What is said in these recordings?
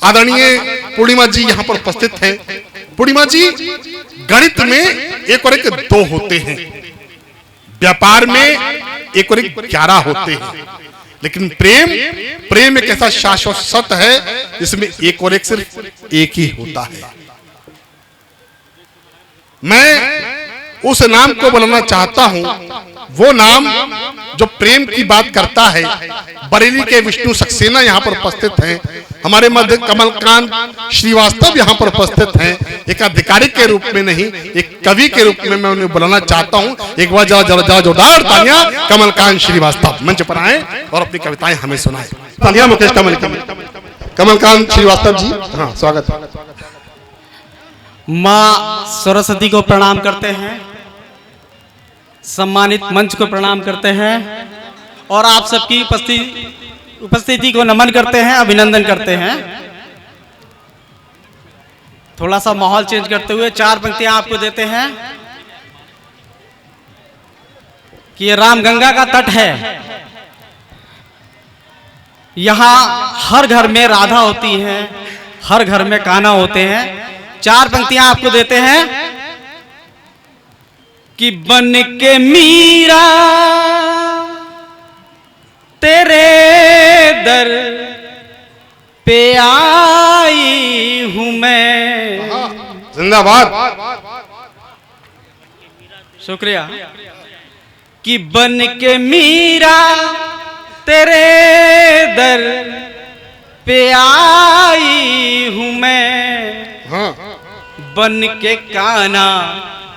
आदरणीय पूर्णिमा जी यहाँ पर उपस्थित हैं। पूर्णिमा जी, गणित में एक और एक 2 होते हैं, व्यापार में एक और एक 11 होते हैं, लेकिन प्रेम एक ऐसा शाश्वत सत्य है जिसमें एक और एक सिर्फ एक ही होता है। मैं उस नाम को बुलाना चाहता हूं, वो नाम जो प्रेम की बात करता है। बरेली के विष्णु सक्सेना यहाँ पर उपस्थित हैं, हमारे मध्य कमलकांत श्रीवास्तव यहाँ पर उपस्थित हैं। एक आधिकारिक के रूप में नहीं, एक कवि के रूप में मैं उन्हें बुलाना चाहता हूँ। एक बार जरा जोरदार तालियां कमलकांत श्रीवास्तव मंच पर आए और अपनी कविताएं हमें सुनाए। तालियां मुकेश कमलकांत श्रीवास्तव जी, हाँ स्वागत है। माँ सरस्वती को प्रणाम करते हैं, सम्मानित मंच को प्रणाम करते हैं और आप सबकी उपस्थिति को नमन करते हैं, अभिनंदन करते हैं। थोड़ा सा माहौल चेंज करते हुए 4 पंक्तियां आपको देते हैं कि ये रामगंगा का तट है, यहाँ हर घर में राधा होती है, हर घर में कान्हा होते हैं। 4 पंक्तियां आपको देते हैं कि बन के मीरा तेरे दर पे आई हूं मैं। जिंदाबाद, शुक्रिया। कि बन के मीरा तेरे दर पे आई हूं मैं, बन के कान्हा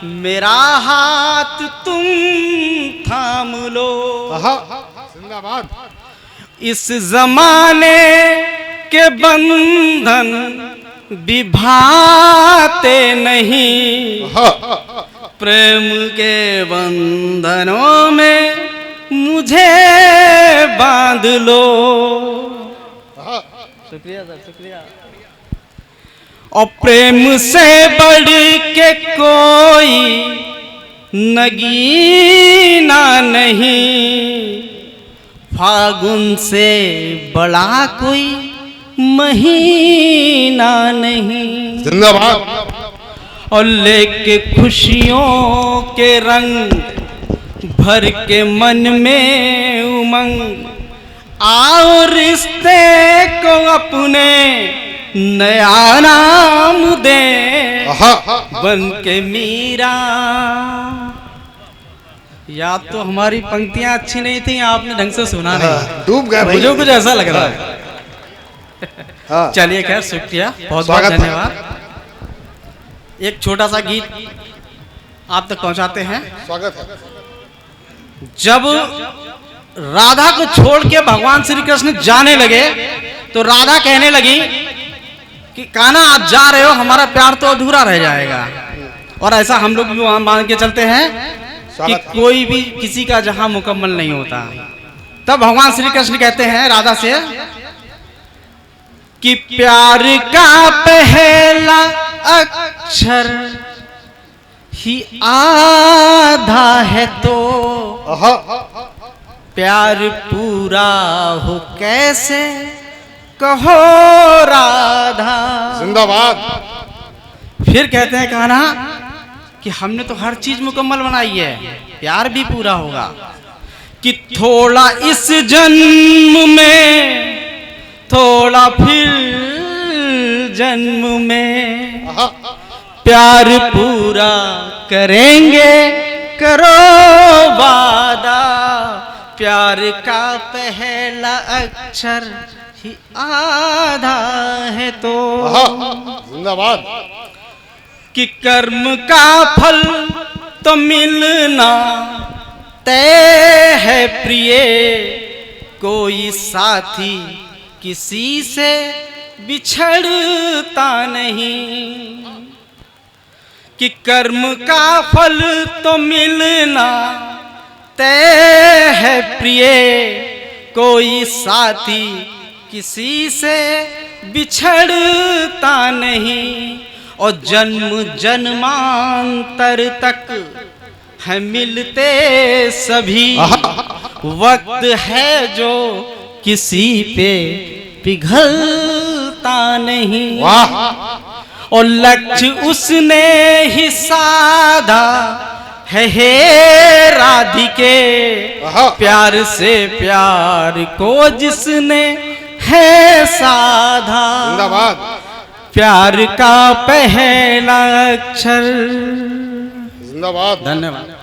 मेरा हाथ तुम थाम लो। जिंदाबाद। इस जमाने के बंधन विभाते नहीं, प्रेम के बंधनों में मुझे बांध लो। शुक्रिया सर, शुक्रिया। और प्रेम से बढ़ के कोई नगीना नहीं, फागुन से बड़ा कोई महीना नहीं। जिंदाबाद। और लेके खुशियों के रंग भर के मन में उमंग, आओ रिश्ते को अपने नया नाम दे, बन के मीरा। या तो हमारी पंक्तियां अच्छी नहीं थी, आपने ढंग से सुना नहीं, डूब गए। मुझे कुछ ऐसा लग रहा है। चलिए खैर, शुक्रिया, बहुत बहुत धन्यवाद। एक छोटा सा गीत आप तक पहुंचाते हैं। स्वागत है। जब राधा को छोड़ के भगवान श्री कृष्ण जाने लगे तो राधा कहने लगी कि कान्हा आप जा रहे हो, हमारा प्यार तो अधूरा रह जाएगा। और ऐसा हम लोग भी मान के चलते हैं कि कोई भी किसी का जहां मुकम्मल नहीं होता। तब भगवान श्री कृष्ण कहते हैं राधा से कि प्यार का पहला अक्षर ही आधा है, तो प्यार पूरा हो कैसे कहो राधा। जिंदाबाद। फिर कहते हैं कान्हा कि हमने तो हर चीज मुकम्मल बनाई है, प्यार भी पूरा होगा। कि थोड़ा इस जन्म में, थोड़ा फिर जन्म में, प्यार पूरा करेंगे करो वादा। प्यार का पहला अक्षर ही आधा है, तो जिंदाबाद। कि कर्म का फल तो मिलना तय है प्रिय, कोई साथी किसी से बिछड़ता नहीं। कि कर्म का फल तो मिलना तय है प्रिय, कोई साथी किसी से बिछड़ता नहीं। और जन्म जन्मांतर तक है मिलते सभी, वक्त है जो किसी पे पिघलता सोचता नहीं, वाह। और लक्ष्य उसने ही साधा है, हे राधिके, आहा। प्यार से प्यार को जिसने है साधा, जिंदाबाद। प्यार का पहला अक्षर। जिंदाबाद। धन्यवाद।